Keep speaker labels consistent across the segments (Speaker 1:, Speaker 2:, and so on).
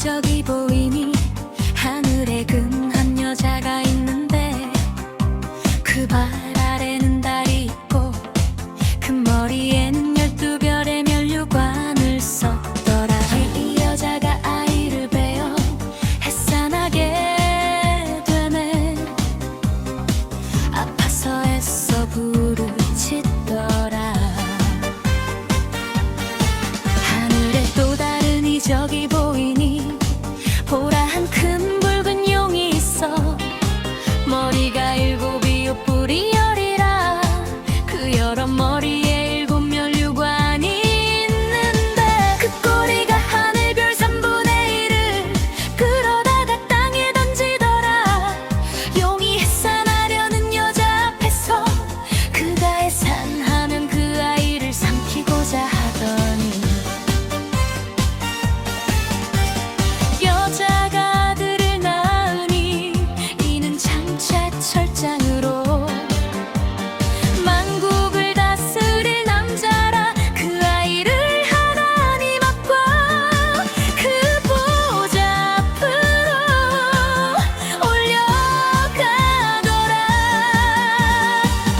Speaker 1: 이적이 보이니 하늘에 근한 여자가 있는데 그 발 아래는 달이 있고 그 머리에는 12별의 면류관을 썼더라. 이 여자가 아이를 베어 해산하게 되네. 아파서 애써 부르짖더라. 하늘에 또 다른 이적이 보이니 보라 한 큰 붉은 용이 있어. 머리가 7이 뿔이 10이라. 그 여러 머리에 7 면류관이 있는데 그 꼬리가 하늘별 3분의 1을 끌어다가 땅에 던지더라. 용이 해산하려는 여자 앞에서 그가 해산하면 그 아이를 삼키고자 하더니 여자가 아들을 낳으니 이는 장차 철장으로 만국을 다스릴 남자라. 그 아이를 하나님 앞과 그 보좌 앞으로 올려가더라.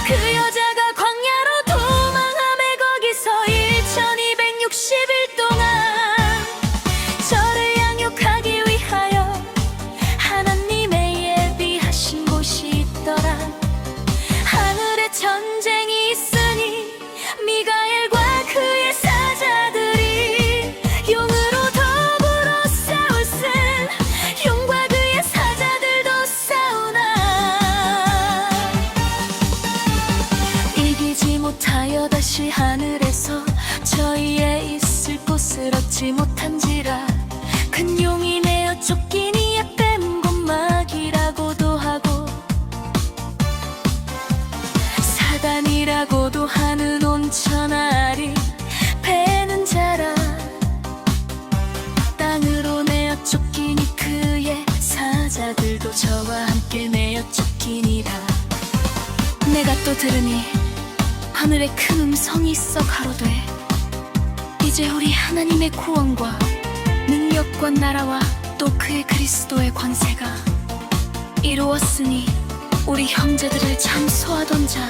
Speaker 1: 그 여자가 광야로 도망하매 거기서 1260일 동안 저를 양육하기 위하여 하나님의 예비하신 곳이 있더라. 하늘에 전쟁이 있으니 미가엘과 그의 사자들이 용으로 더불어 싸울세. 용과 그의 사자들도 싸우나 이기지 못하여 다시 하늘에서 저희의 있을 곳을 얻지 못한지라. 큰 용이 내어 쫓기니 뱀 곧막이라고도 하고 사단이라고도 하는 온천아리 배는 자라. 땅으로 내어 쫓기니 그의 사자들도 저와 함께 내어 쫓기니라. 내가 또 들으니 하늘에 큰 음성이 있어 가로되 이제 우리 하나님의 구원과 능력과 나라와 또 그의 그리스도의 권세가 이루었으니 우리 형제들을 참소하던 자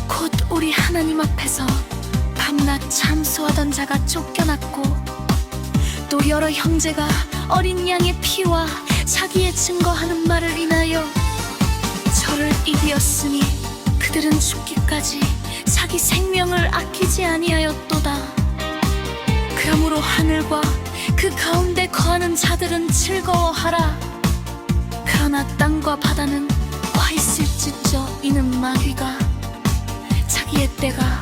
Speaker 1: 곧 우리 하나님 앞에서 밤낮 참소하던 자가 쫓겨났고 또 여러 형제가 어린 양의 피와 자기의 증거하는 말을 인하여 저를 이기었으니 그들은 죽기까지 자기 생명을 아끼지 아니하였도다. 그러므로 하늘과 그 가운데 거하는 자들은 즐거워하라. 그러나 땅과 바다는 와 있을지저 이는 마귀가 자기의 때가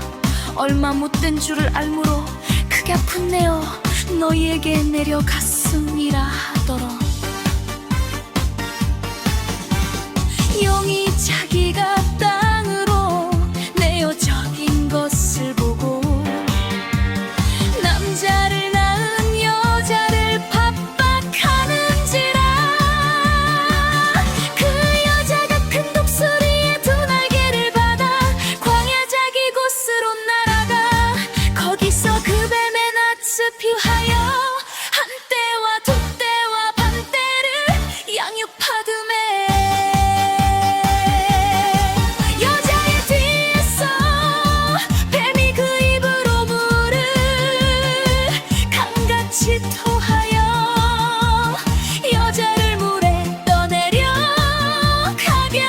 Speaker 1: 얼마 못된 줄을 알므로 크게 분내어 너희에게 내려갔음이라 하더라. 용이 자기가 땅으로 내어 적인 것을 보고 남자를 낳은 여자를 핍박하는지라. 그 여자가 큰 독수리의 2날개를 받아 광야 자기 곳으로 날아가 거기서 그 뱀의 낯을 피하여 한때와 두때와 반때를 양육하드매. 여자의 뒤에서 뱀이 그 입으로 물을 강같이 토하여 여자를 물에 떠내려가게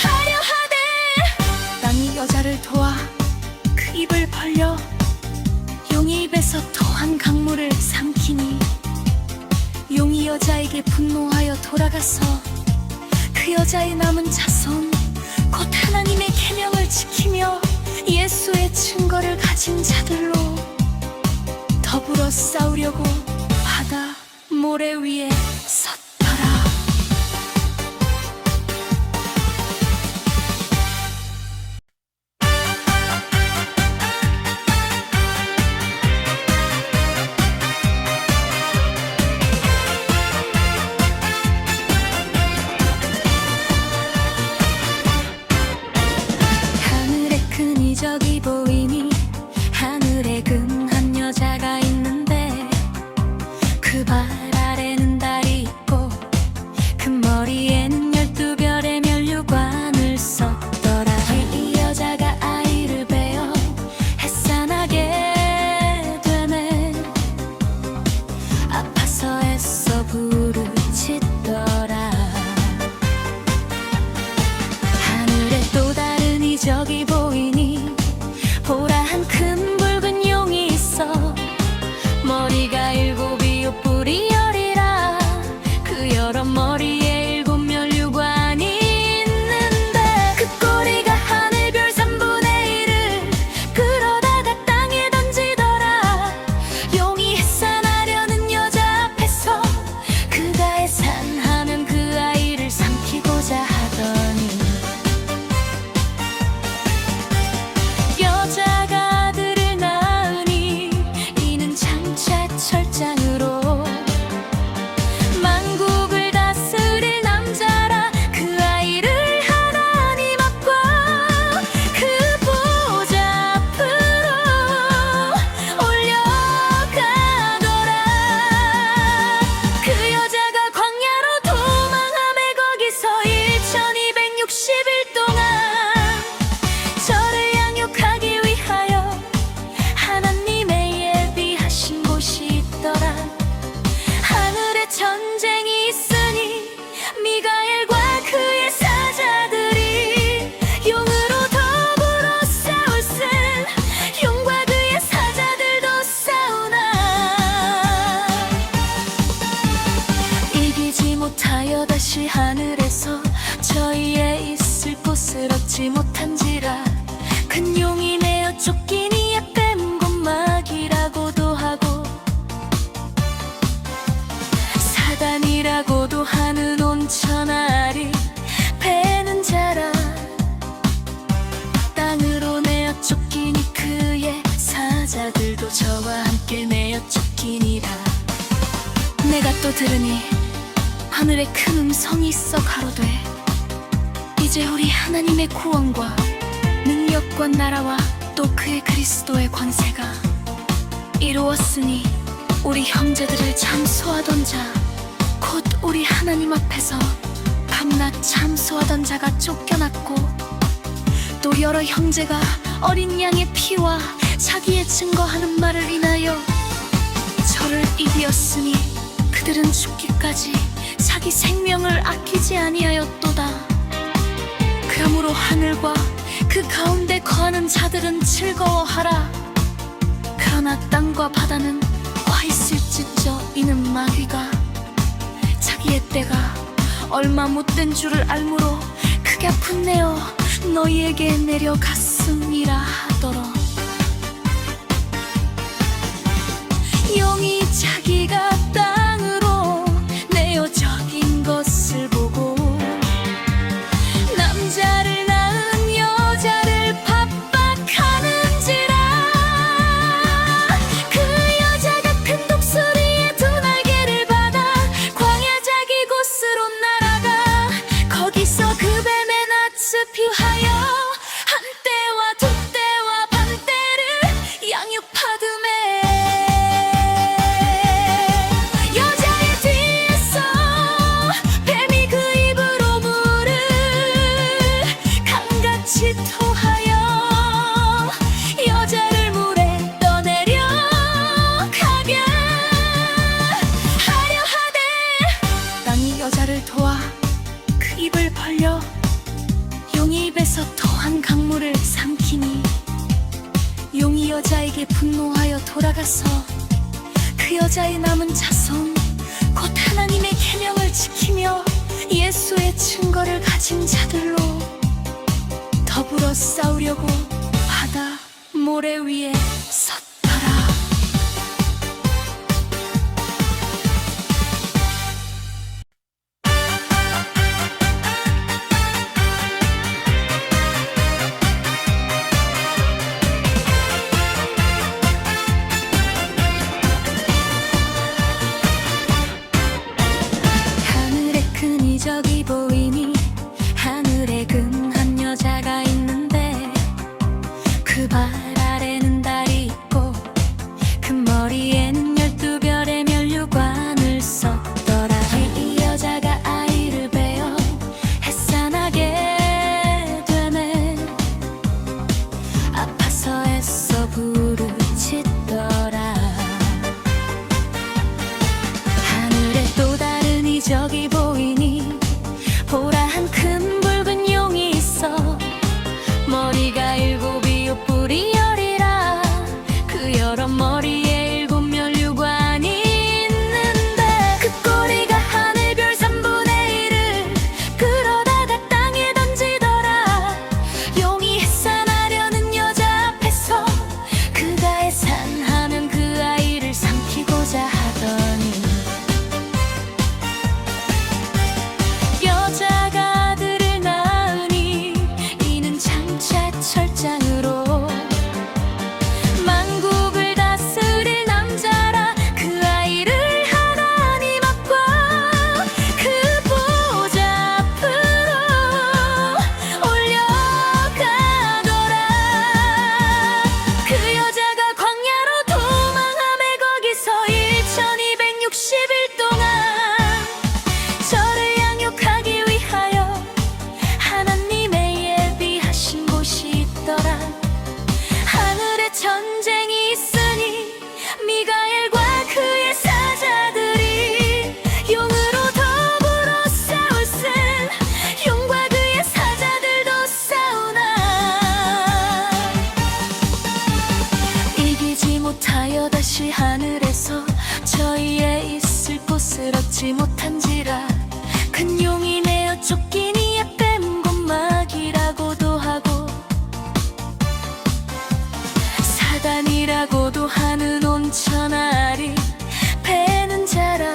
Speaker 1: 하려 하되 땅이 여자를 도와 그 입을 벌려 용의 입에서 토한 강물을 삼키니 용이 여자에게 분노하여 돌아가서 그 여자의 남은 자손 곧 하나님의 계명을 지키며 예수의 증거를 가진 자들로 더불어 싸우려고 바다 모래 위에 섰더라. 하늘에 큰 이적이 보이니 하늘에 근한 여자가 있는데 그 쫓기니라. 내가 또 들으니 하늘에 큰 음성이 있어 가로되 이제 우리 하나님의 구원과 능력과 나라와 또 그의 그리스도의 권세가 이루었으니 우리 형제들을 참소하던 자 곧 우리 하나님 앞에서 밤낮 참소하던 자가 쫓겨났고 또 여러 형제가 어린 양의 피와 자기의 증거하는 말을 인하여 저를 이기었으니 그들은 죽기까지 자기 생명을 아끼지 아니하였도다. 그러므로 하늘과 그 가운데 거하는 자들은 즐거워하라. 그러나 땅과 바다는 와 있을진저 이는 마귀가 자기의 때가 얼마 못된 줄을 알므로 크게 분내어 너희에게 내려갔음이라 하더러. 용이 자기가 땅으로 내어 적인 것을 보고 남자를 낳은 여자를 핍박하는지라. 그 여자가 큰 독수리의 두 날개를 받아 광야 자기 곳으로 날아가 거기서 그 뱀의 낯을 피하여 한때와 두때와 반때를 양육하드매. 여자의 뒤에서 뱀이 그 입으로 물을 강같이 토하여 여자를 물에 떠내려 가게 하려 하되 땅이 여자를 도와 그 입을 벌려 용의 입에서 토한 강물을 삼키니 용이 여자에게 분노하여 돌아가서 그 여자의 남은 자손 곧 하나님의 계명을 지키며 예수의 증거를 가진 자들로 더불어 싸우려고 바다 모래 위에 섰더라. 하늘에 큰 이적이 보이니 하늘에 근한 여자가 있는데 그 발 아래는 달이 있고 그 머리에는 12별의 면류관을 썼더라. 이 여자가 아이를 베어 해산하게 되네. 아파서 애써 부르짖더라. 하늘에 또 다른 이적이 보이니 보라 한 큰 붉은 용이 있어 머리가 일곱이요 뿔이 열이라. 그 여러 머리에 일곱 면류관이 있는데 그 꼬리가 하늘별 3분의 1을 끌어다가 땅에 던지더라. 용이 해산하려는 여자 앞에서 그가 해산하면 그 아이를 삼키고자 하더니 여자가 아들을 낳으니 이는 장차 철장으로 만국을 다스릴 남자라. 그 아이를 하나님 앞과 그 보좌 앞으로 올려가더라. 그 여자가 광야로 도망하매 거기서 1260일 동안 저를 양육하기 위하여 하나님의 예비하신 곳이 있더라. 하늘에 전쟁이 있으니 미가엘과 그의 사자들이 용으로 더불어 싸울세. 용과 그의 사자들도 싸우나 이기지 못하여 다시 하늘에서 저희의 있을 곳을 얻지 못한지라. 큰 용이 내어 쫓기니 뱀 곧 마귀라고도 하고 사단이라고도 하는 온천아리 배는 자라.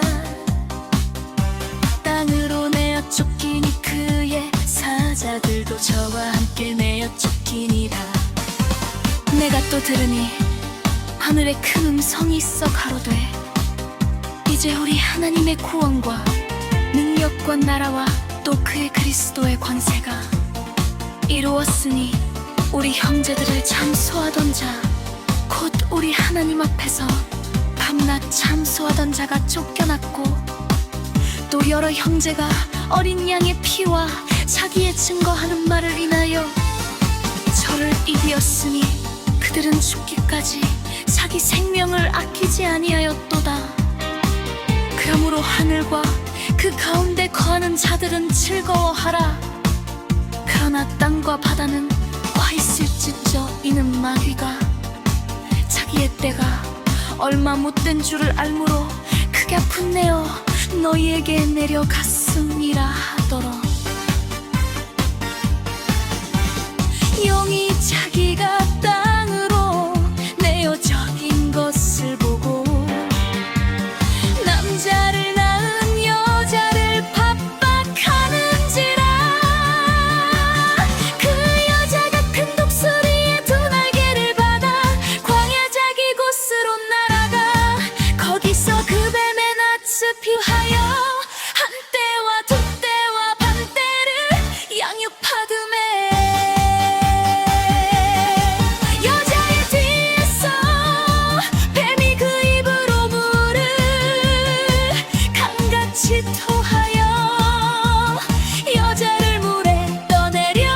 Speaker 1: 땅으로 내어 쫓기니 그의 사자들도 저와 함께 내어 쫓기니라. 내가 또 들으니 하늘에 큰 음성이 있어 가로되 이제 우리 하나님의 구원과 능력과 나라와 또 그의 그리스도의 권세가 이루었으니 우리 형제들을 참소하던 자 곧 우리 하나님 앞에서 밤낮 참소하던 자가 쫓겨났고 또 여러 형제가 어린 양의 피와 자기의 증거하는 말을 인하여 저를 이기었으니 그들은 죽기까지 자기 생명을 아끼지 아니하였도다. 그러므로 하늘과 그 가운데 거하는 자들은 즐거워하라. 그러나 땅과 바다는 와 있을지저 이는 마귀가 자기의 때가 얼마 못된 줄을 알므로 크게 분내어 너희에게 내려갔음이라 하더러. 용이 자기가 땅으로 내어 적인 것을 보고 남자를 낳은 여자를 핍박하는지라. 그 여자가 큰 독수리의 두 날개를 받아 광야 자기 곳으로 날아가 거기서 그 뱀의 낯을 피하여 한때와 두때와 반때를 양육하듬에 토하여 여자를 물에 떠내려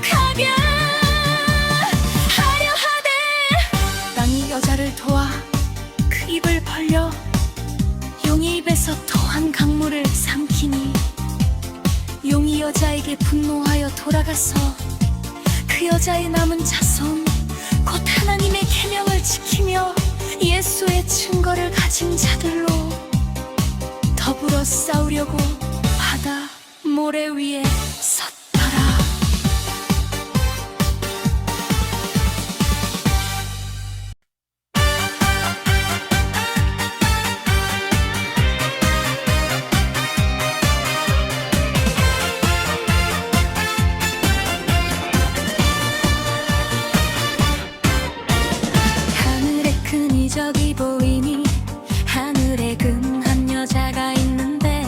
Speaker 1: 가게 하려 하되 땅이 여자를 도와 그 입을 벌려 용의 입에서 토한 강물을 삼키니 용이 여자에게 분노하여 돌아가서 그 여자의 남은 자손 곧 하나님의 계명을 지키며 예수의 증거를 가진 자들로 더불어 싸우려고 바다 모래 위에 섰더라. 하늘에 큰 이적이 보이니 하늘에 금한 여자가 있는데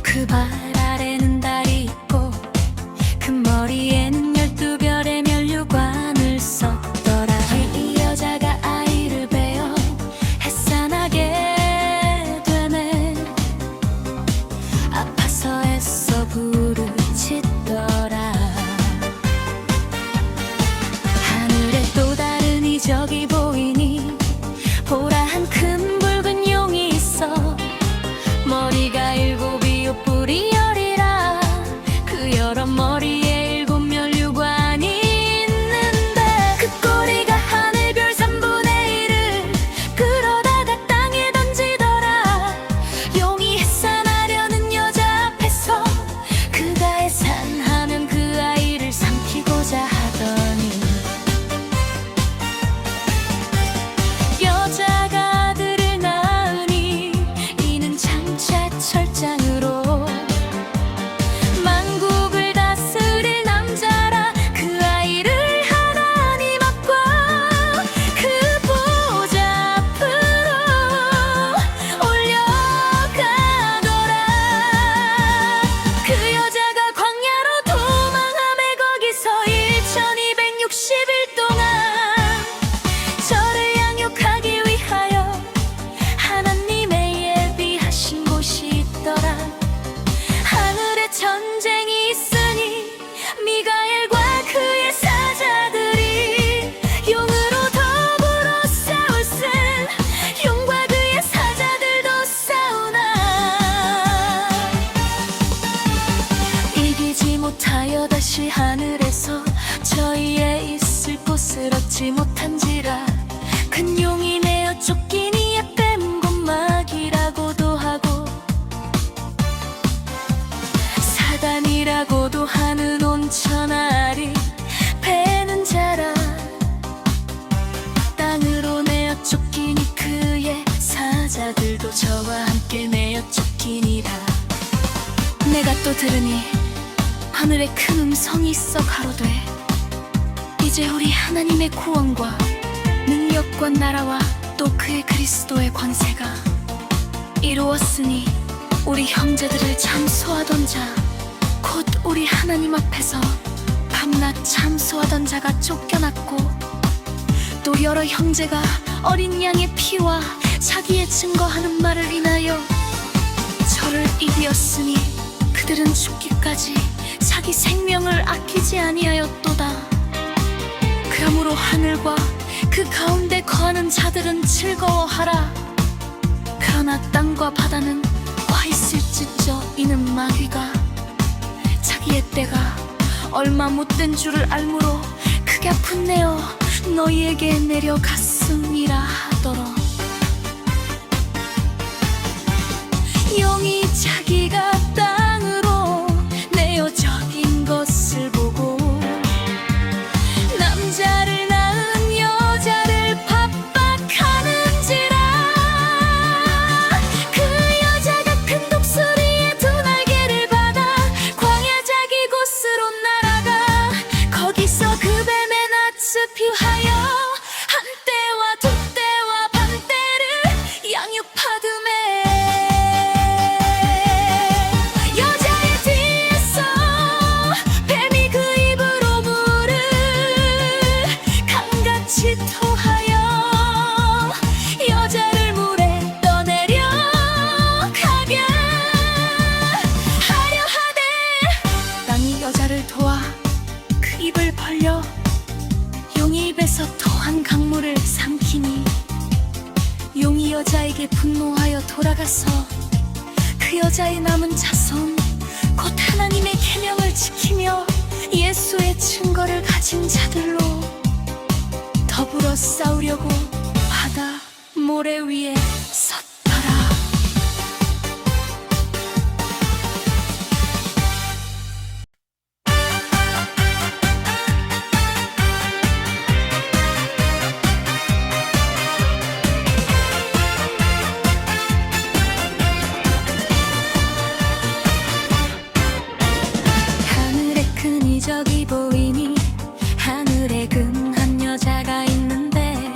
Speaker 1: 그 발 아래는 달이 있고 그 머리에는 12별의 면류관을 썼더라. 이 여자가 아이를 베어 해산하게 되네. 아파서 애써 부르짖더라. 하늘에 또 다른 이적이 보이니 보라 한 큰 붉은 용이 있어 머리가 7이요 뿔이 10이라. 그 여러 머리에 7 면류관이 있는데 그 꼬리가 하늘별 3분의 1을 끌어다가 땅에 던지더라. 용이 해산하려는 여자 앞에서 그가 해산하면 그 아이를 삼키고자 하더니 여자가 아들을 낳으니 이는 장차 철장으로 만국을 다스릴 남자라. 그 아이를 하나님 앞과 그 보좌 앞으로 올려가더라. 그 여자가 광야로 도망하매 거기서 1260일 동안 저를 양육하기 위하여 하나님의 예비하신 곳이 있더라. 하늘에 전쟁이 있으니 미가엘과 그의 사자들이 용으로 더불어 싸울세. 용과 그의 사자들도 싸우나 이기지 못하여 다시 하늘에서 저희의 있을 곳을 얻지 못한지라. 큰 용이 내어 쫓기니 뱀 곧 마귀라고도 하고 사단이라고도 하는 온천아리 배는 자라. 땅으로 내어 쫓기니 그의 사자들도 저와 함께 내어 쫓기니라. 내가 또 들으니 하늘에 큰 음성이 있어 가로되 이제 우리 하나님의 구원과 능력 능력과 나라와 또 그의 그리스도의 권세가 이루었으니 우리 형제들을 참소하던 자 곧 우리 하나님 앞에서 밤낮 참소하던 자가 쫓겨났고 또 여러 형제가 어린 양의 피와 자기의 증거하는 말을 인하여 저를 이기었으니 그들은 죽기까지 자기 생명을 아끼지 아니하였도다. 그러므로 하늘과 그 가운데 거하는 자들은 즐거워하라. 그러나 땅과 바다는 와 있을지저 이는 마귀가 자기의 때가 얼마 못된 줄을 알므로 크게 분내어 너희에게 내려갔음이라 하더러. 용이 자기가 땅으로 내어 적인 것을 보고 남자를 낳은 여자를 박박하는지라. 그 여자가 큰 독수리의 두 날개를 받아 광야 자기 곳으로 날아가 거기서 그 뱀의 낯을 피하여 한때와 두때와 반때를 양육하드매. 여자의 뒤에서 뱀이 그 입으로 물을 강같이 토하여 여자를 물에 떠내려 가게 하려 하되 땅이 여자를 도와 그 입을 벌려 용이 입에서 토한 강물을 삼키니 용이 여자에게 분노하여 돌아가서 그 여자의 남은 자손 곧 하나님의 계명을 지키며 예수의 증거를 가진 자들로 더불어 싸우려고 바다 모래 위에 섰더라. 하늘에 큰 이적이 보이니 하늘에 근한 여자가 있는데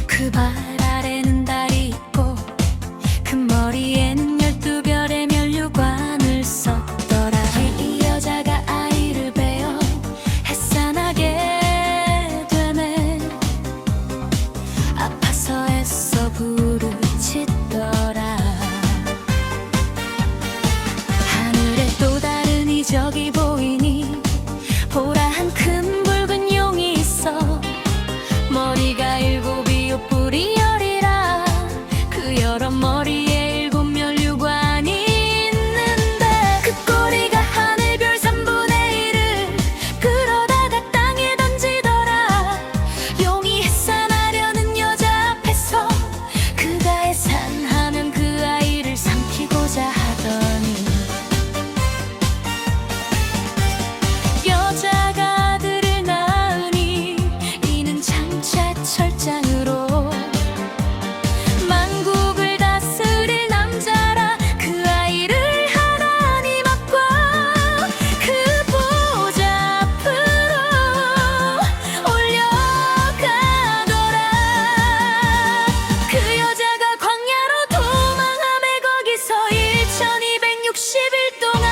Speaker 1: 그 발 아래는 달이 있고 그 머리에는 12별의 면류관을 썼더라. 이 여자가 아이를 베어 해산하게 되매 아파서 애써 부르짖더라. 하늘에 또 다른 이적이 보이니 보라 한 큰 붉은 용이 있어 머리가 일곱이 뿔이 열이라. 그 여러 머리에 일곱 면류관이 있는데 그 꼬리가 하늘별 3분의 1을 끌어다가 땅에 던지더라. 용이 해산하려는 여자 앞에서 그가 해산하면 그 아이를 삼키고자 하더니 여자가 아들을 낳으니 이는 장차 철장으로 만국을 다스릴 남자라. 그 아이를 하나님 앞과 그 보좌 앞으로 올려가더라. 그 여자가 광야로 도망하매 거기서 1260일 동안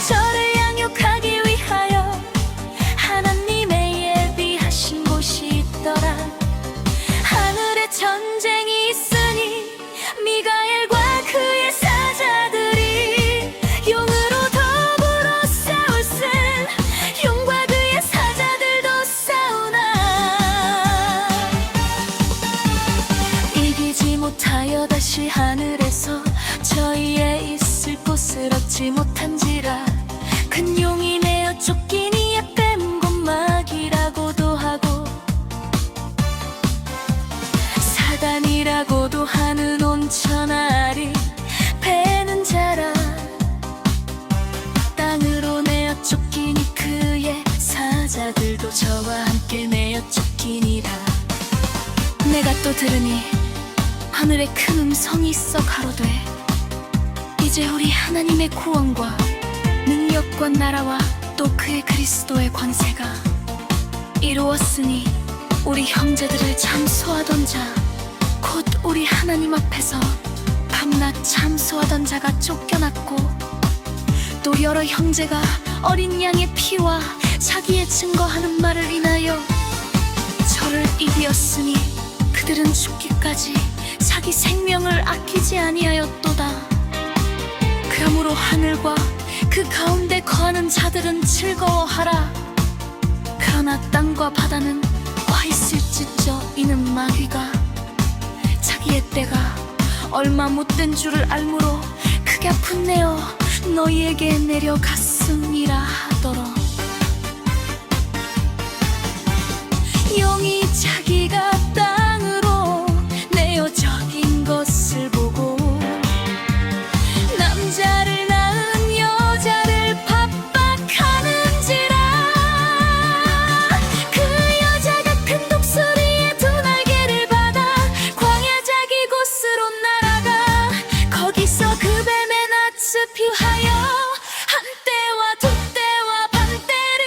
Speaker 1: 저를 양육하기 위하여 하나님의 예비하신 곳이 있더라. 하늘에 전쟁이 있으니 미가엘과 그의 사자들이 용으로 더불어 싸울세. 용과 그의 사자들도 싸우나 이기지 못하여 다시 하늘에서 저희의 있을 곳을 얻지 못한지라. 큰 용이 내어 쫓기니 뱀 곧 마귀라고도 하고 사단이라고도 하는 온천하리 배는 자라. 땅으로 내어 쫓기니 그의 사자들도 저와 함께 내어 쫓기니라. 내가 또 들으니 하늘에 큰 음성이 있어 가로되 이제 우리 하나님의 구원과 능력과 나라와 또 그의 그리스도의 권세가 이루었으니 우리 형제들을 참소하던 자, 곧 우리 하나님 앞에서 밤낮 참소하던 자가 쫓겨났고, 또 여러 형제가 어린 양의 피와 자기의 증거하는 말을 인하여 저를 이기었으니 그들은 죽기까지 자기 생명을 아끼지 아니하였도다. 그러므로 하늘과 그 가운데 거하는 자들은 즐거워하라. 그러나 땅과 바다는 와 있을지저 이는 마귀가 자기의 때가 얼마 못된 줄을 알므로 크게 분내어 너희에게 내려갔음이라 하더러. 용이 자기가 땅으로 내어 적인 것을 보고 남자를 낳은 여자를 핍박하는지라. 그 여자가 큰 독수리의 두 날개를 받아 광야 자기 곳으로 날아가 거기서 그 뱀의 낯을 피하여 한때와 두때와 반때를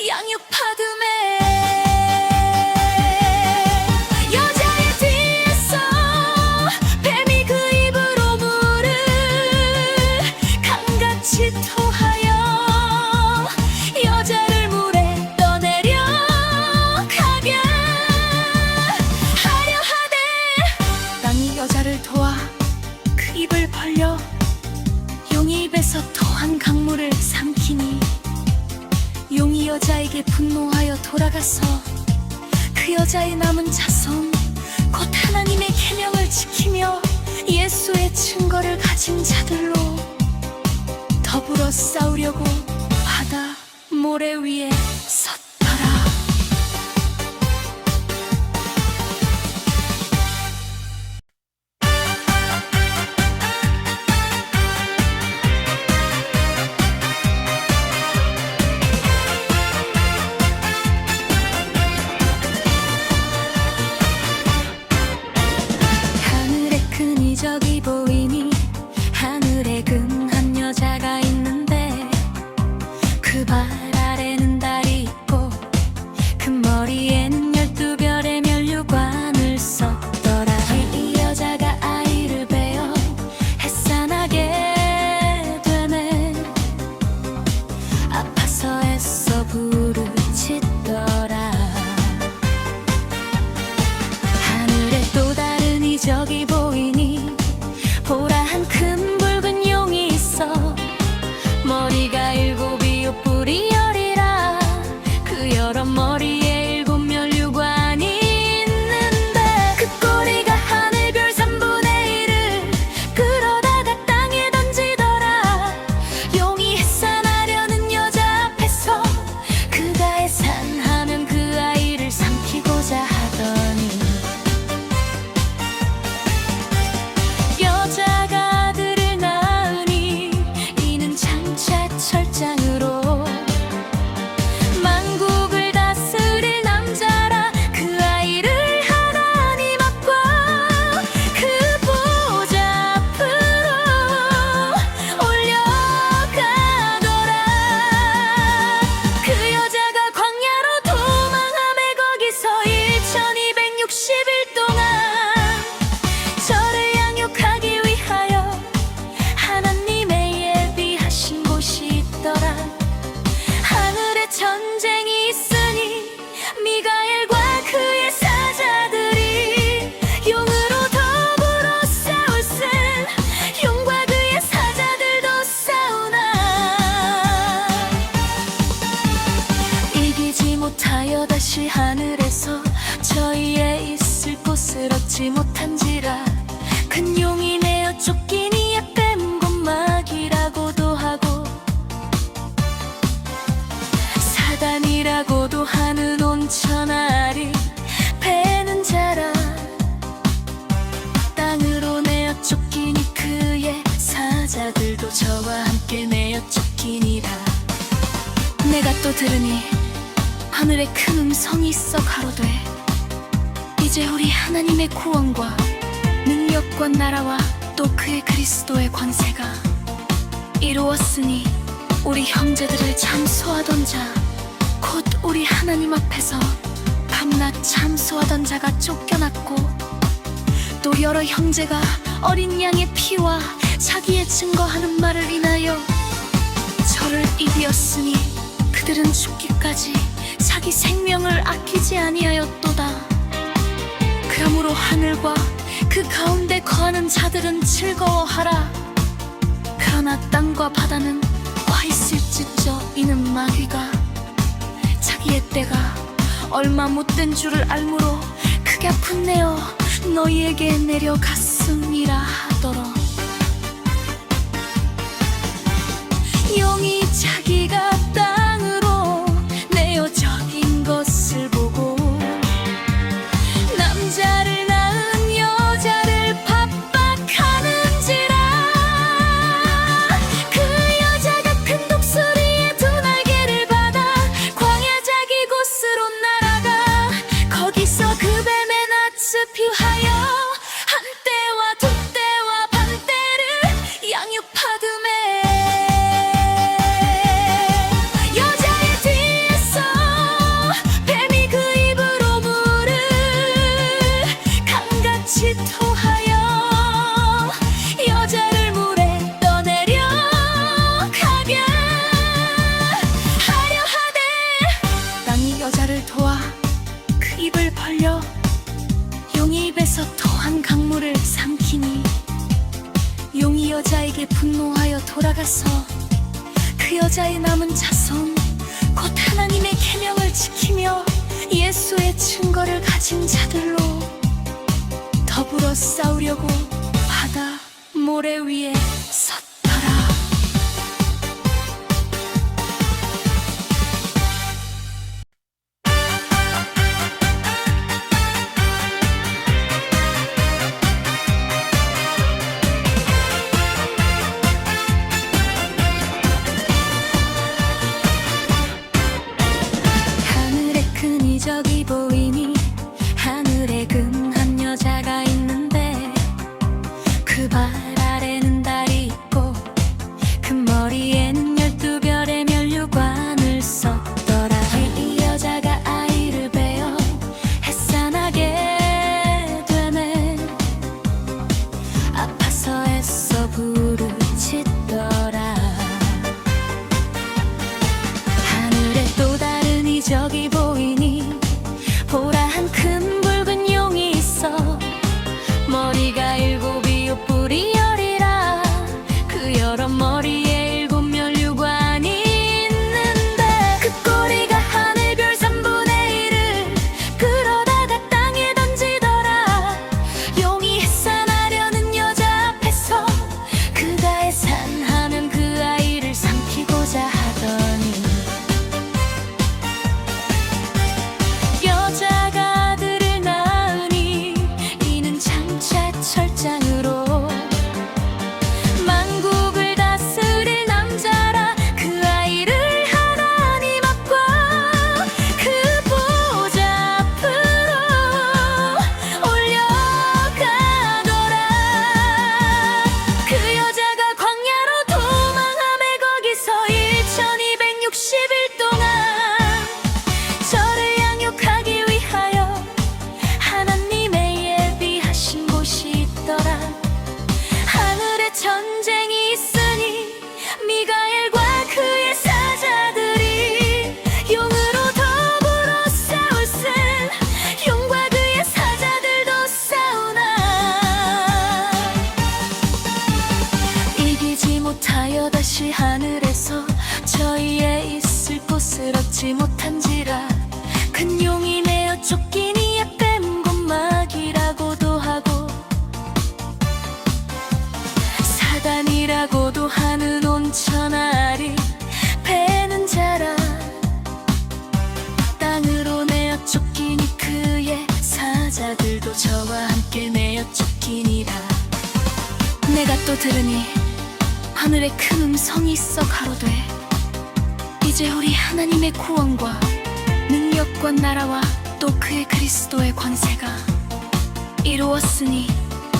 Speaker 1: 양육하드매. 여자의 뒤에서 뱀이 그 입으로 물을 강같이 토하여 여자를 물에 떠내려 가게 하려 하되, 땅이 여자를 도와 그 입을 벌려 용이 입에서 토한 강물을 삼키니 용이 여자에게 분노하여 돌아가서 그 여자의 남은 자손 곧 하나님의 계명을 지키며 예수의 증거를 가진 자들로 더불어 싸우려고 바다 모래 위에 섰더라. 하늘에 큰 이적이 보이니 하늘에 금한 여자가 있는데 그 발 아래는 달이 있고 그 머리에는 12별의 면류관을 썼더라. 이 여자가 아이를 베어 해산하게 되네. 아파서 애써 부르짖더라. 하늘에 또 다른 이적이 보이니 보라 한 큰 붉은 용이 있어 머리가 7이요 뿔이 10이라. 그 여러 머리에 7 면류관이 있는데 그 꼬리가 하늘별 3분의 1을 끌어다가 땅에 던지더라. 용이 해산하려는 여자 앞에서 그가 해산하면 그 아이를 삼키고자 하더니 여자가 아들을 낳으니 이는 장차 철장으로 만국을 다스릴 남자라. 그 아이를 하나님 앞과 그 보좌 앞으로 올려가더라. 그 여자가 광야로 도망하매 거기서 1260일 동안 저를 양육하기 위하여 하나님의 예비하신 곳이 있더라. 하늘에 전쟁이 있으니 미가엘과 그의 사자들이 용으로 더불어 싸울세. 용과 그의 사자들도 싸우나 이기지 못하여 다시 하늘에서 저희의 있을 곳을 얻지 못한지라. 큰 용이 내어 쫓기니 뱀 곧 마귀라고도 하고 사단이라고도 하는 온천아리 배는 자라. 땅으로 내어 쫓기니 그의 사자들도 저와 함께 내어 쫓기니라. 내가 또 들으니 하늘에 큰 음성이 있어 가로되 이제 우리 하나님의 구원과 능력과 나라와 또 그의 그리스도의 권세가 이루었으니 우리 형제들을 참소하던 자 곧 우리 하나님 앞에서 밤낮 밤낮 참소하던 자가 쫓겨났고, 또 여러 형제가 어린 양의 피와 자기의 증거하는 말을 인하여 저를 이기었으니 그들은 죽기까지 자기 생명을 아끼지 아니하였도다. 그러므로 하늘과 그 가운데 거하는 자들은 즐거워하라. 그러나 땅과 바다는 와 있을지저 이는 마귀가 자기의 때가 얼마 못된 줄을 알므로 크게 분내어 너희에게 내려갔음이라 하더러. 용이 자기가 땅으로 내어 적인 것을 보고 남자를 낳은 여자를 핍박하는지라. 그 여자가 큰 독수리의 두 날개를 받아 광야 자기 곳으로 날아가 거기서 그 뱀의 낯을 피하여 한때와 두때와 반때를 양육하듬에. 여자의 뒤에서 뱀이 그 입으로 물을 강같이 토하여 여자를 물에 떠내려 가게 하려 하되, 땅이 여자를 도와 그 입을 벌려 용의 입에서 토한 강물을 삼키니 용이 여자에게 분노하여 돌아가서 그 여자의 남은 자손 곧 하나님의 계명을 지키며 예수의 증거를 가진 자들로 더불어 싸우려고 바다 모래 위에 섰더라. 하늘에 큰 이적이 보이니 하늘에 금한 여자가 있는데 그 발 아래는 달이 있고 그 머리에는 12별의 면류관을 썼더라. 이 여자가 아이를 베어 해산하게 되네. 아파서 애써 부르짖더라. 하늘에 또 다른 이적이 보이니 보라 한 큰 붉은 용이 있어 머리가 7이 뿔이 10이라. 그 여러 머리에 7 면류관이 있는데 그 꼬리가 하늘 별 3분의 1을 끌어다가 땅에 던지더라. 용이 해산하려는 여자 앞에서 그가 해산하면 그 아이를 삼키고자 하더니 여자가 아들을 낳으니 이는 장차 철장으로 만국을 다스릴 남자라. 그 아이를 하나님 앞과 그 보좌 앞으로 올려가더라. 그 여자가 광야로 도망하매 거기서 1260일 동안 저를 양육하기 위하여 하나님의 예비하신 곳이 있더라. 하늘에 전쟁이 있으니 미가엘과 그의 사자들이 용으로 더불어 싸울세. 용과 그의 사자들도 싸우나 이기지 못하여 다시 하늘에서 저희의 있을 곳을 얻지 못한지라. 큰 용이 내어 쫓기니 뱀 곧 마귀라고도 하고 사단이라고도 하는 온천아리 배는 자라. 땅으로 내어 쫓기니 그의 사자들도 저와 함께 내어 쫓기니라. 내가 또 들으니 하늘에 큰 음성이 있어 가로되 이제 우리 하나님의 구원과 능력과 나라와 또 그의 그리스도의 권세가 이루었으니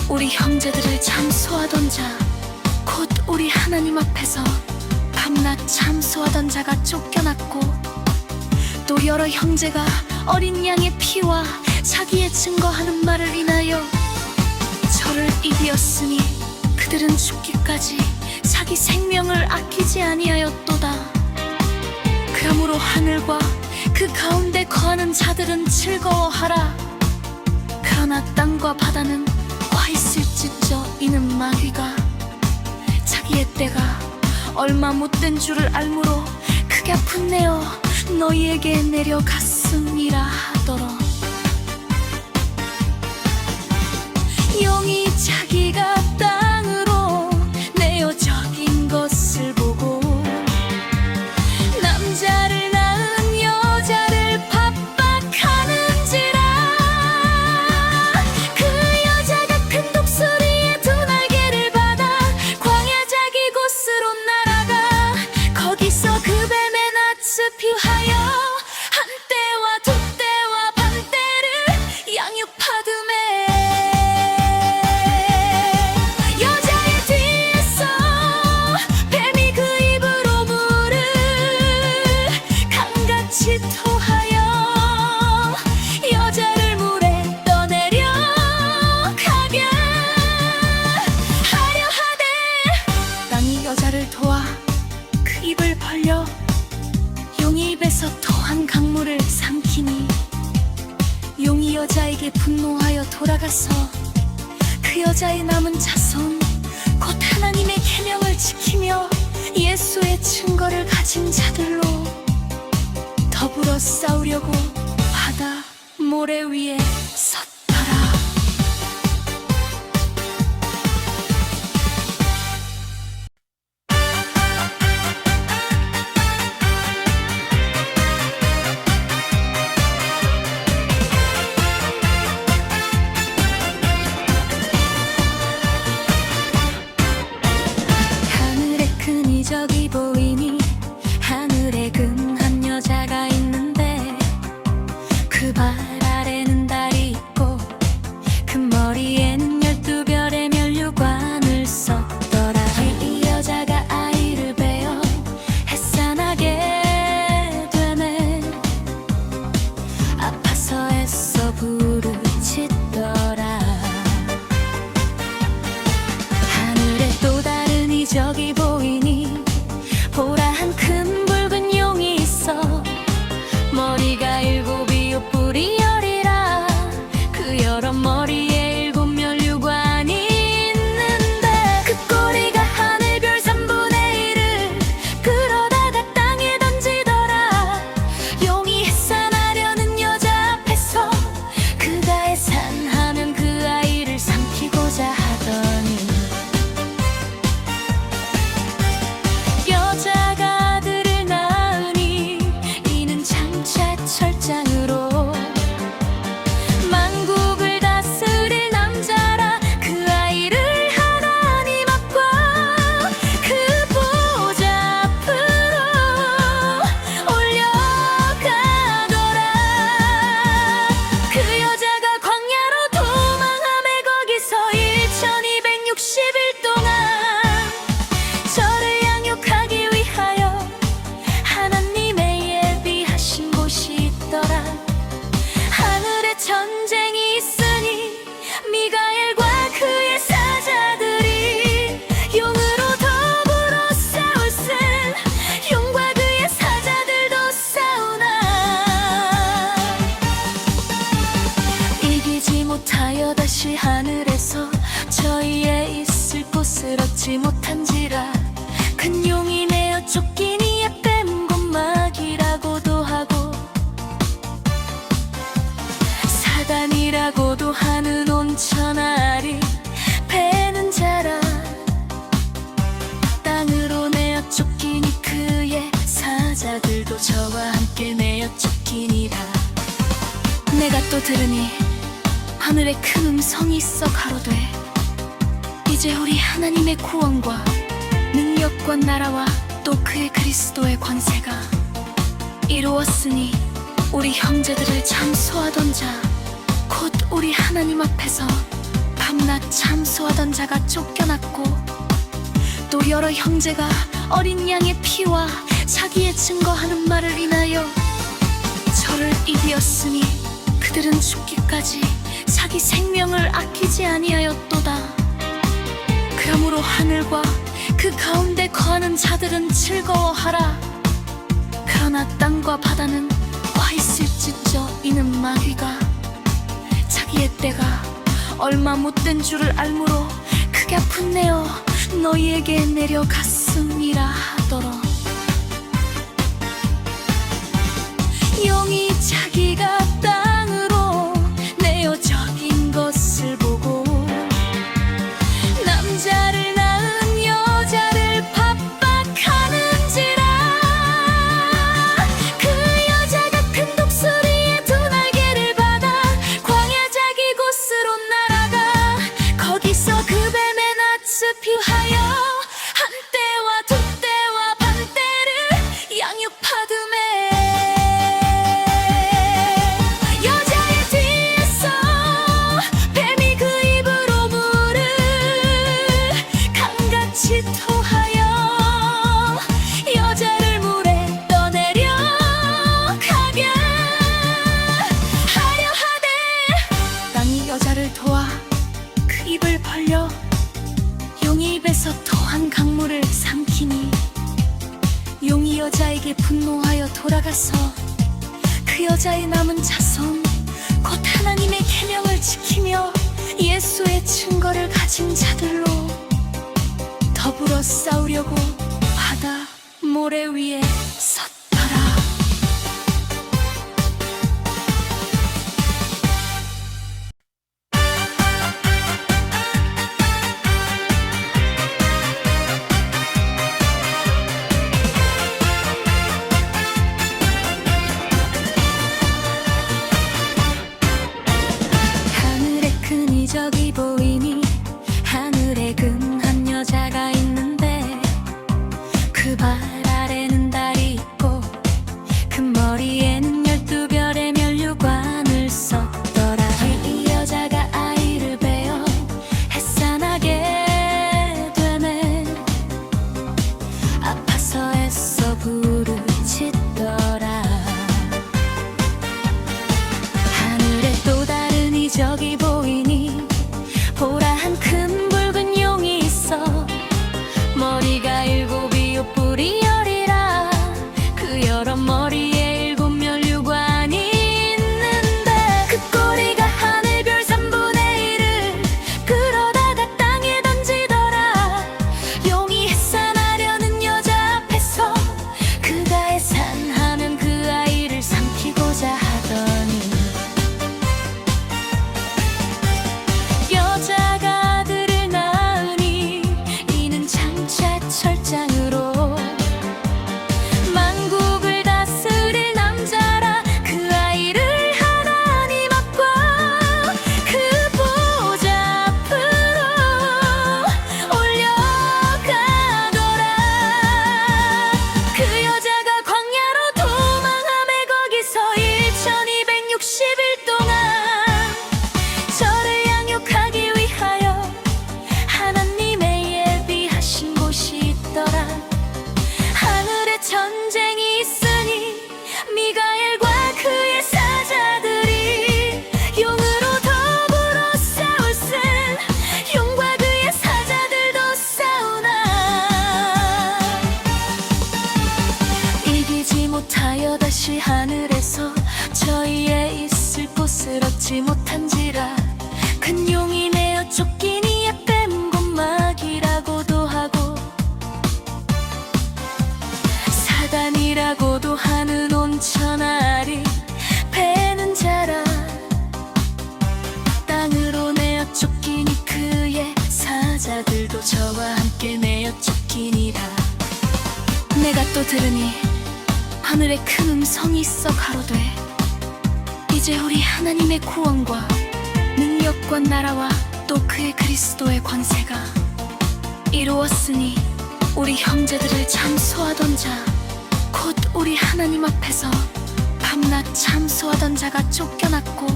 Speaker 1: 우리 형제들을 참소하던 자 곧 우리 하나님 앞에서 밤낮 참소하던 자가 쫓겨났고 또 여러 형제가 어린 양의 피와 자기의 증거하는 말을 인하여 저를 이기었으니 그들은 죽기까지 자기 생명을 아끼지 아니하였도다. 그러므로 하늘과 그 가운데 거하는 자들은 즐거워하라. 그러나 땅과 바다는 와 있을지저 이는 마귀가 자기의 때가 얼마 못된 줄을 알므로 크게 분내어 너희에게 내려갔음이라 하더라. 용이 자기가 땅으로 내어 적인 것을 보고 남자를 낳은 여자를 박박하는지라. 그 여자가 큰 독수리의 두 날개를 받아 광야 자기 곳으로 날아가 거기서 그 뱀의 낯을 피하여 한때와 두때와 반때를 양육하드매. 여자의 뒤에서 뱀이 그 입으로 물을 강같이 토하여 여자를 물에 떠내려 가게 하려 하되 땅이 여자를 도와 그 입을 벌려 용이 입에서 토한 강물을 삼키니 용이 여자에게 분노하여 돌아가서 그 여자의 남은 자손 곧 하나님의 계명을 지키며 예수의 증거를 가진 자들로 더불어 싸우려고 바다 모래 위에 섰더라. 하늘에 큰 이적이 보이니 하늘에 근한 여자가 있는데 그 발 아래는 달이 있고 그 머리에는 12별의 면류관을 썼더라. 이 여자가 아이를 베어 해산하게 되네. 아파서 애써 부르짖더라. 하늘에 또 다른 이적이 보이니 보라 한 큰 붉은 용이 있어 머리가 일곱이 뿔이 열이라. 그 여러 머리에 일곱 면류관이 있는데 그 꼬리가 하늘별 3분의 1을 끌어다가 땅에 던지더라. 용이 해산하려는 여자 앞에서 그가 해산하면 그 아이를 삼키고자 하더니 여자가 아들을 낳으니 이는 장차 철장으로 만국을 다스릴 남자라. 그 아이를 하나님 앞과 그 보좌 앞으로 올려가더라. 그 여자가 광야로 도망하매 거기서 1260일 동안 저를 양육하기 위하여 하나님의 예비하신 곳이 있더라. 하늘에 전쟁이 있으니 미가엘과 그의 사자들이 용으로 더불어 싸울세. 용과 그의 사자들도 싸우나 이기지 못하여 다시 하늘에서 저희의 있을 곳을 얻지 못한지라. 큰 용이 내어 쫓기니 뱀 곧마귀라고도 하고 사단이라고도 하는 온천아리 배는 자라. 땅으로 내어 쫓기니 그의 사자들도 저와 함께 내어 쫓기니라. 내가 또 들으니 하늘에 큰 음성이 있어 가로되 이제 우리 하나님의 구원과 능력과 나라와 또 그의 그리스도의 권세가 이루었으니 우리 형제들을 참소하던 자 곧 우리 하나님 앞에서 밤낮 참소하던 자가 쫓겨났고 또 여러 형제가 어린 양의 피와 자기의 증거하는 말을 인하여 저를 이기었으니 그들은 죽기까지 자기 생명을 아끼지 아니하였도다. 그러므로 하늘과 그 가운데 거하는 자들은 즐거워하라. 그러나 땅과 바다는 와 있을지저 이는 마귀가 자기의 때가 얼마 못된 줄을 알므로 크게 분내어 너희에게 내려갔음이라 하더러. 용이 자기가 땅으로 내어 적인 것을 보고 남자를 낳은 여자를 핍박하는지라. 그 여자가 큰 독수리의 두 날개를 받아 광야 자기 곳으로 날아가 거기서 그 뱀의 낯을 피하여 한때와 두때와 반때를 양육하두매. 여자의 뒤에서 뱀이 그 입으로 물을 강같이 토하여 여자를 물에 떠내려 가게 하려 하되 땅이 여자를 도와 그 입을 벌려 용이 입에서 토한 강물을 삼키니 용이 여자에게 분노하여 돌아가서 그 여자의 남은 자손 곧 하나님의 계명을 지키며 예수의 증거를 가진 자들로 더불어 싸우려고 바다 모래 위에 섰더라. 하늘에 큰 이적이 보이니 하늘에 금한 여자가 있는데 그 발 아래는 달이 있고 그 머리에는 12별의 면류관을 썼더라. 이 여자가 아이를 베어 해산하게 되매 아파서 애써 부르짖더라. 하늘에 또 다른 이적이 보이니 보라 한 큰 붉은 용이 있어 머리가 7이요 뿔이 10이라. 그 여러 머리에 7 면류관이 있는데 그 꼬리가 하늘별 3분의 1을 끌어다가 땅에 던지더라. 용이 해산하려는 여자 앞에서 그가 해산하면 그 아이를 삼키고자 하더니 여자가 아들을 낳으니 이는 장차 철장으로 만국을 다스릴 남자라. 그 아이를 하나님 앞과 그 보좌 앞으로 올려가더라. 그 여자가 광야로 도망하매 거기서 1260일 동안 저를 양육하기 위하여 하나님의 예비하신 곳이 있더라. 하늘에 전쟁이 있으니 미가엘과 그의 사자들이 용으로 더불어 싸울세. 용과 그의 사자들도 싸우나 이기지 못하여 다시 하늘에서 저희의 있을 곳을 얻지 못한지라. 큰 용이 내어 쫓기니 뱀 곧 마귀라고도 하고 사단이라고도 하는 온천아리 배는 자라. 땅으로 내어 쫓기니 그의 사자들도 저와 함께 내어 쫓기니라. 내가 또 들으니 하늘에 큰 음성이 있어 가로되 이제 우리 하나님의 구원과 능력과 나라와 또 그의 그리스도의 권세가 이루었으니 우리 형제들을 참소하던 자 곧 우리 하나님 앞에서 밤낮 참소하던 자가 쫓겨났고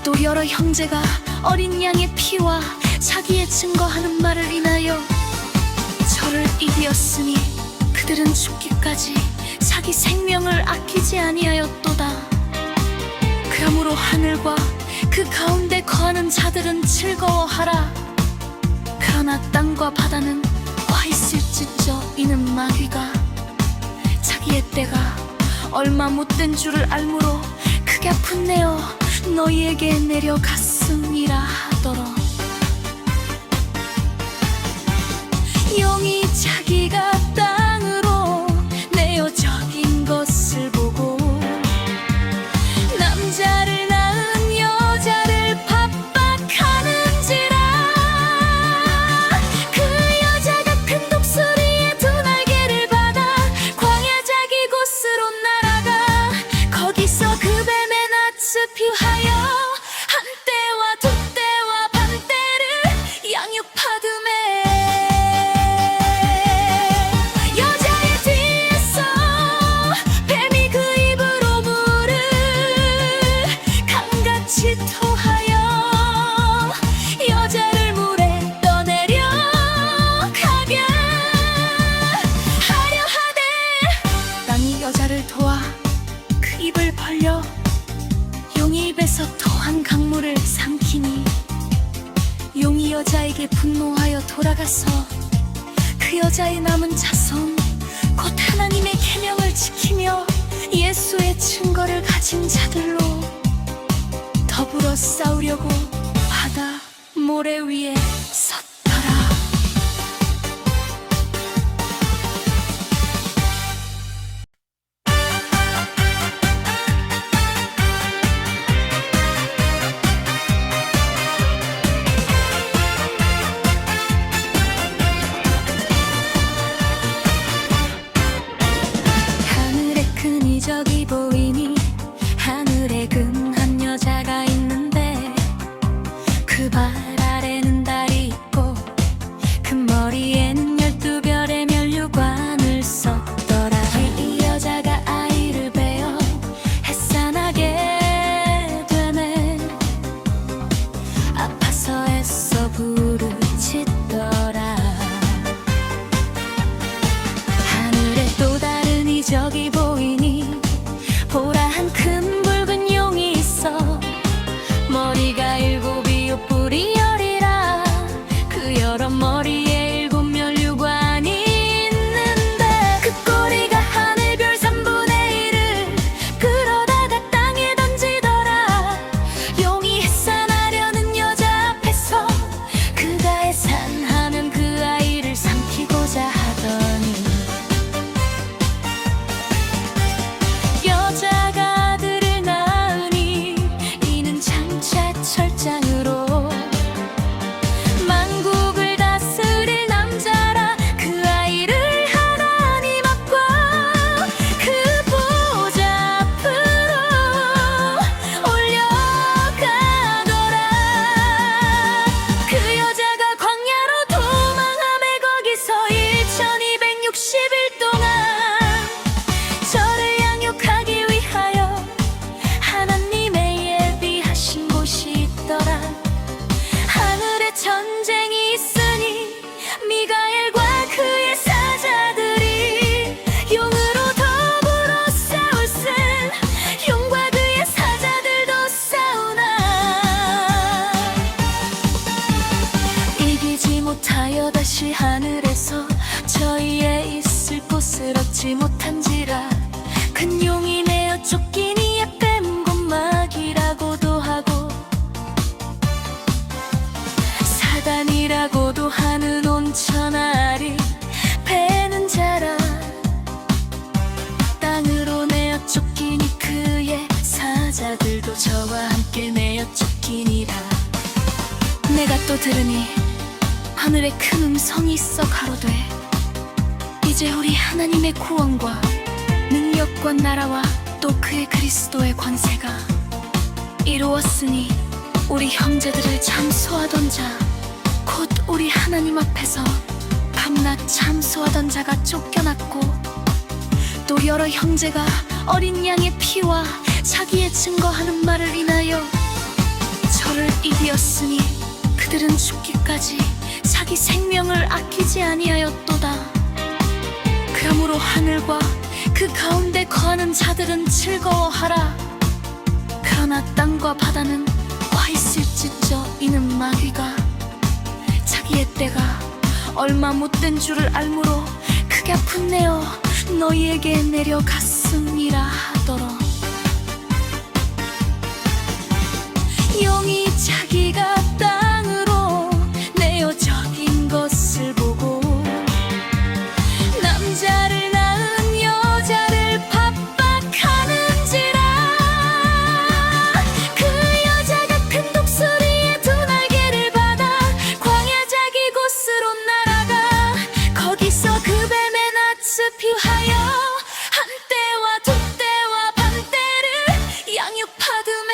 Speaker 1: 또 여러 형제가 어린 양의 피와 자기의 증거하는 말을 인하여 저를 이기었으니 그들은 죽기까지 자기 자기 생명을 아끼지 아니하였도다. 그러므로 하늘과 그 가운데 거하는 자들은 즐거워하라. 그러나 땅과 바다는 와 있을지저 이는 마귀가 자기의 때가 얼마 못된 줄을 알므로 크게 분내어 너희에게 내려갔음이라 하더러. 용이 자기가 땅으로 내어 적인 것을 보고 남자를 낳은 여자를 핍박하는지라. 그 여자가 큰 독수리의 두 날개를 받아 광야 자기 곳으로 날아가 거기서 그 뱀의 낯을 피하여 한때와 두때와 반때를 양육하드매. 토하여 여자를 물에 떠내려 가게 하려 하되 땅이 여자를 도와 그 입을 벌려 용의 입에서 토한 강물을 삼키니 용이 여자에게 분노하여 돌아가서 그 여자의 남은 자손 곧 하나님의 계명을 지키며 예수의 증거를 가진 자들로 더불어 싸우려고 바다 모래 위에 섰더라. 하늘에 큰 이적이 보이니 하늘에 큰 여자가 있는데 그 발 아래는 달이 있고 그 머리에는 12별의 면류관을 썼더라. 이 여자가 아이를 베어 해산하게 되네. 아파서 애써 부르짖더라. 하늘에 또 다른 이적이 보이니 보라 한 큰 붉은 용이 있어 머리가 7이요 뿔이 10이라. 그 여러 머리에 7 면류관이 있는데 그 꼬리가 하늘별 3분의 1을 끌어다가 땅에 던지더라. 용이 해산하려는 여자 앞에서 그가 해산하면 그 아이를 삼키고자 하더니 여자가 아들을 낳으니 이는 장차 철장으로 만국을 다스릴 남자라. 그 아이를 하나님 앞과 그 보좌 앞으로 올려가더라. 그 여자가 광야로 도망하매 거기서 1260일 동안 저를 양육하기 위하여 하나님의 예비하신 곳이 있더라. 하늘에 전쟁이 있으니 미가엘과 그의 사자들이 용으로 더불어 싸울세. 용과 그의 사자들도 싸우나 이기지 못하여 다시 하늘에서 저희의 있을 곳을 얻지 못한지라. 큰 용이 내어 쫓기니 뱀 곧 마귀라고도 하고 사단이라고도 하는 온천아리 배는 자라. 땅으로 내어 쫓기니 그의 사자들도 저와 함께 내어 쫓기니라. 내가 또 들으니 하늘에 큰 음성이 있어 가로되 이제 우리 하나님의 구원과 능력과 나라와 또 그의 그리스도의 권세가 이루었으니 우리 형제들을 참소하던 자 곧 우리 하나님 앞에서 밤낮 참소하던 자가 쫓겨났고 또 여러 형제가 어린 양의 피와 자기의 증거하는 말을 인하여 저를 이기었으니 그들은 죽기까지 자기 생명을 아끼지 아니하였도다. 그러므로 하늘과 그 가운데 거하는 자들은 즐거워하라. 그러나 땅과 바다는 와 있을지저 이는 마귀가 자기의 때가 얼마 못된 줄을 알므로 크게 분내어 너희에게 내려갔음이라 하더러. 용이 자기가 땅으로 내어 적인 것을 보고 남자를 낳은 여자를 핍박하는지라. 그 여자가 큰 독수리의 두 날개를 받아 광야 자기 곳으로 날아가 거기서 그 뱀의 낯을 피하여 한때와 두때와 반때를 양육하드매.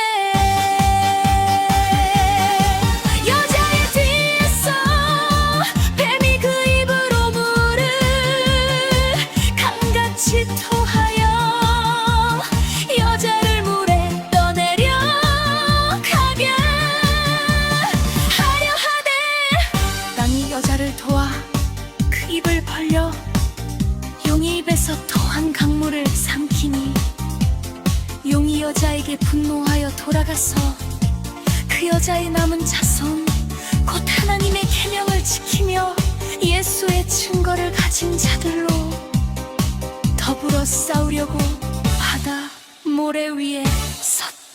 Speaker 1: 여자의 뒤에서 뱀이 그 입으로 물을 강같이 토하여 여자를 물에 떠내려 가게 하려 하되 땅이 여자를 도와 그 입을 벌려 용이 입에서 토한 강물을 삼키니 용이 여자에게 분노하여 돌아가서 그 여자의 남은 자손 곧 하나님의 계명을 지키며 예수의 증거를 가진 자들로 더불어 싸우려고 바다 모래 위에 섰다.